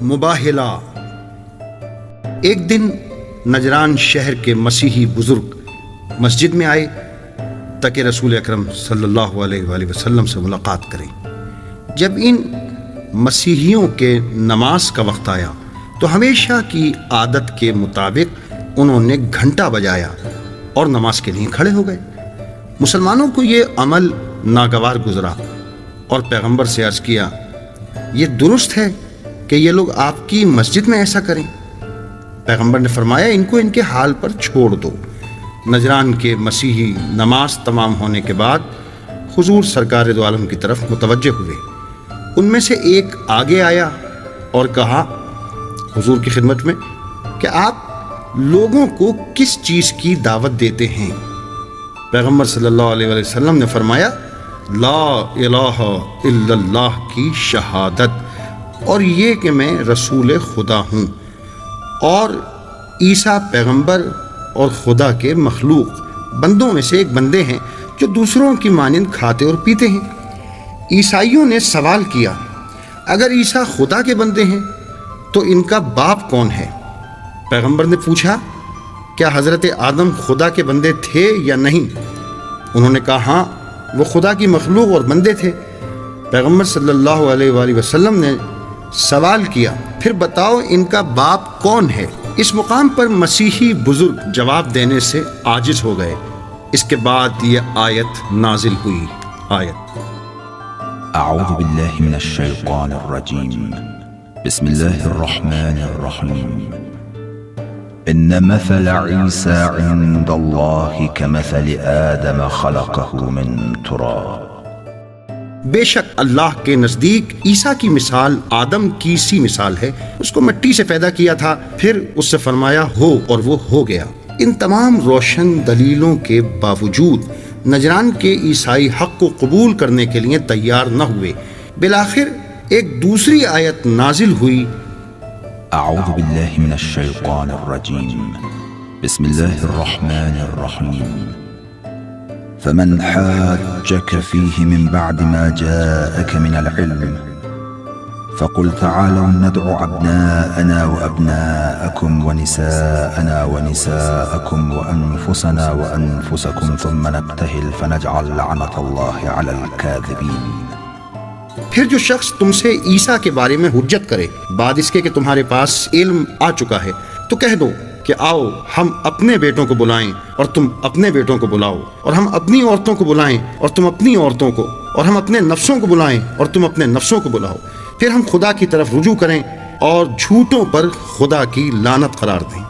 مباہلہ۔ ایک دن نجران شہر کے مسیحی بزرگ مسجد میں آئے تاکہ رسول اکرم صلی اللہ علیہ وآلہ وسلم سے ملاقات کریں۔ جب ان مسیحیوں کے نماز کا وقت آیا تو ہمیشہ کی عادت کے مطابق انہوں نے گھنٹہ بجایا اور نماز کے لیے کھڑے ہو گئے۔ مسلمانوں کو یہ عمل ناگوار گزرا اور پیغمبر سے عرض کیا، یہ درست ہے کہ یہ لوگ آپ کی مسجد میں ایسا کریں؟ پیغمبر نے فرمایا، ان کو ان کے حال پر چھوڑ دو۔ نجران کے مسیحی نماز تمام ہونے کے بعد حضور سرکار دو عالم کی طرف متوجہ ہوئے۔ ان میں سے ایک آگے آیا اور کہا حضور کی خدمت میں کہ آپ لوگوں کو کس چیز کی دعوت دیتے ہیں؟ پیغمبر صلی اللہ علیہ وآلہ وسلم نے فرمایا، لا الہ الا اللہ کی شہادت، اور یہ کہ میں رسول خدا ہوں اور عیسیٰ پیغمبر اور خدا کے مخلوق بندوں میں سے ایک بندے ہیں جو دوسروں کی مانند کھاتے اور پیتے ہیں۔ عیسائیوں نے سوال کیا، اگر عیسیٰ خدا کے بندے ہیں تو ان کا باپ کون ہے؟ پیغمبر نے پوچھا، کیا حضرت آدم خدا کے بندے تھے یا نہیں؟ انہوں نے کہا، ہاں، وہ خدا کی مخلوق اور بندے تھے۔ پیغمبر صلی اللہ علیہ وآلہ وسلم نے سوال کیا، پھر بتاؤ ان کا باپ کون ہے؟ اس مقام پر مسیحی بزرگ جواب دینے سے عاجز ہو گئے۔ اس کے بعد یہ آیت نازل ہوئی۔ آیت: اعوذ باللہ من الشیطان الرجیم، بسم اللہ الرحمن الرحیم۔ ان مثل عیسی عند اللہ کمثل آدم خلقہ من تراب۔ بے شک اللہ کے نزدیک عیسیٰ کی مثال آدم کی سی مثال ہے۔ اس کو مٹی سے پیدا کیا تھا، پھر اس سے فرمایا ہو اور وہ ہو گیا۔ ان تمام روشن دلیلوں کے باوجود نجران کے عیسائی حق کو قبول کرنے کے لیے تیار نہ ہوئے۔ بالآخر ایک دوسری آیت نازل ہوئی۔ اعوذ باللہ من الشیطان الرجیم، بسم اللہ الرحمن الرحیم۔ فمن حاجك فيه من بعد ما جاءك من العلم فقل تعالوا ندع أبناءنا وأبناءكم ونساءنا ونساءكم وأنفسنا وأنفسكم ثم نبتهل فنجعل لعنة الله على الكاذبين۔ پھر جو شخص تم سے عیسیٰ کے بارے میں حجت کرے بعد اس کے کہ تمہارے پاس علم آ چکا ہے، تو کہہ دو کہ آؤ ہم اپنے بیٹوں کو بلائیں اور تم اپنے بیٹوں کو بلاؤ، اور ہم اپنی عورتوں کو بلائیں اور تم اپنی عورتوں کو، اور ہم اپنے نفسوں کو بلائیں اور تم اپنے نفسوں کو بلاؤ، پھر ہم خدا کی طرف رجوع کریں اور جھوٹوں پر خدا کی لعنت قرار دیں۔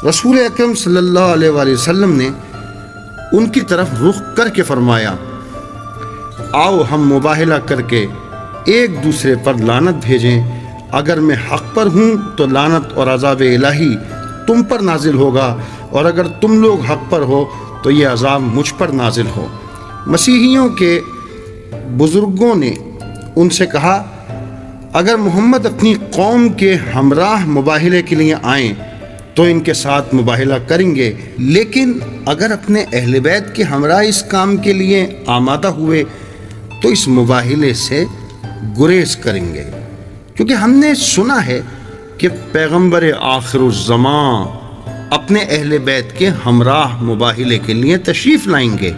رسول اکرم صلی اللہ علیہ وآلہ وسلم نے ان کی طرف رخ کر کے فرمایا، آؤ ہم مباہلہ کر کے ایک دوسرے پر لعنت بھیجیں، اگر میں حق پر ہوں تو لعنت اور عذاب الہی تم پر نازل ہوگا، اور اگر تم لوگ حق پر ہو تو یہ عذاب مجھ پر نازل ہو۔ مسیحیوں کے بزرگوں نے ان سے کہا، اگر محمد اپنی قوم کے ہمراہ مباہلے کے لیے آئیں تو ان کے ساتھ مباہلہ کریں گے، لیکن اگر اپنے اہل بیت کے ہمراہ اس کام کے لیے آمادہ ہوئے تو اس مباہلے سے گریز کریں گے، کیونکہ ہم نے سنا ہے کہ پیغمبر آخر الزمان اپنے اہل بیت کے ہمراہ مباہلے کے لیے تشریف لائیں گے۔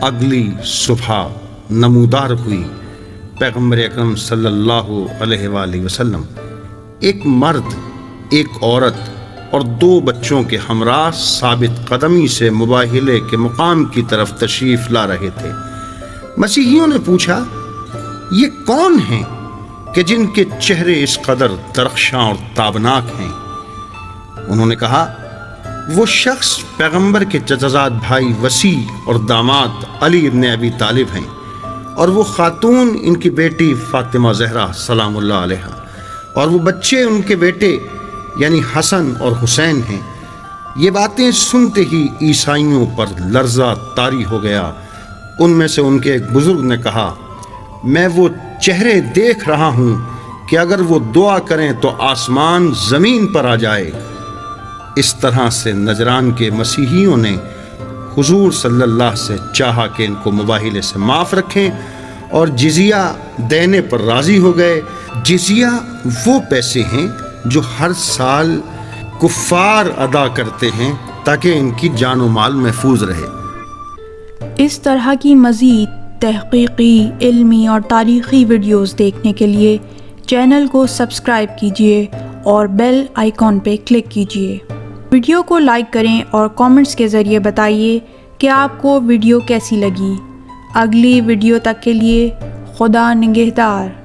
اگلی صبح نمودار ہوئی۔ پیغمبر اکرم صلی اللہ علیہ وآلہ وسلم ایک مرد، ایک عورت اور 2 بچوں کے ہمراہ ثابت قدمی سے مباہلے کے مقام کی طرف تشریف لا رہے تھے۔ مسیحیوں نے پوچھا، یہ کون ہیں کہ جن کے چہرے اس قدر درخشاں اور تابناک ہیں؟ انہوں نے کہا، وہ شخص پیغمبر کے چچزاد بھائی وسیع اور داماد علی ابن ابی طالب ہیں، اور وہ خاتون ان کی بیٹی فاطمہ زہرا سلام اللہ علیہا، اور وہ بچے ان کے بیٹے یعنی حسن اور حسین ہیں۔ یہ باتیں سنتے ہی عیسائیوں پر لرزہ طاری ہو گیا۔ ان میں سے ان کے ایک بزرگ نے کہا، میں وہ چہرے دیکھ رہا ہوں کہ اگر وہ دعا کریں تو آسمان زمین پر آ جائے۔ اس طرح سے نجران کے مسیحیوں نے حضور صلی اللہ سے چاہا کہ ان کو مباہلے سے معاف رکھیں، اور جزیہ دینے پر راضی ہو گئے، جزیہ وہ پیسے ہیں جو ہر سال کفار ادا کرتے ہیں تاکہ ان کی جان و مال محفوظ رہے۔ اس طرح کی مزید تحقیقی، علمی اور تاریخی ویڈیوز دیکھنے کے لیے چینل کو سبسکرائب کیجیے اور بیل آئیکن پہ کلک کیجیے۔ ویڈیو کو لائک کریں اور کامنٹس کے ذریعے بتائیے کہ آپ کو ویڈیو کیسی لگی۔ اگلی ویڈیو تک کے لیے خدا نگہدار۔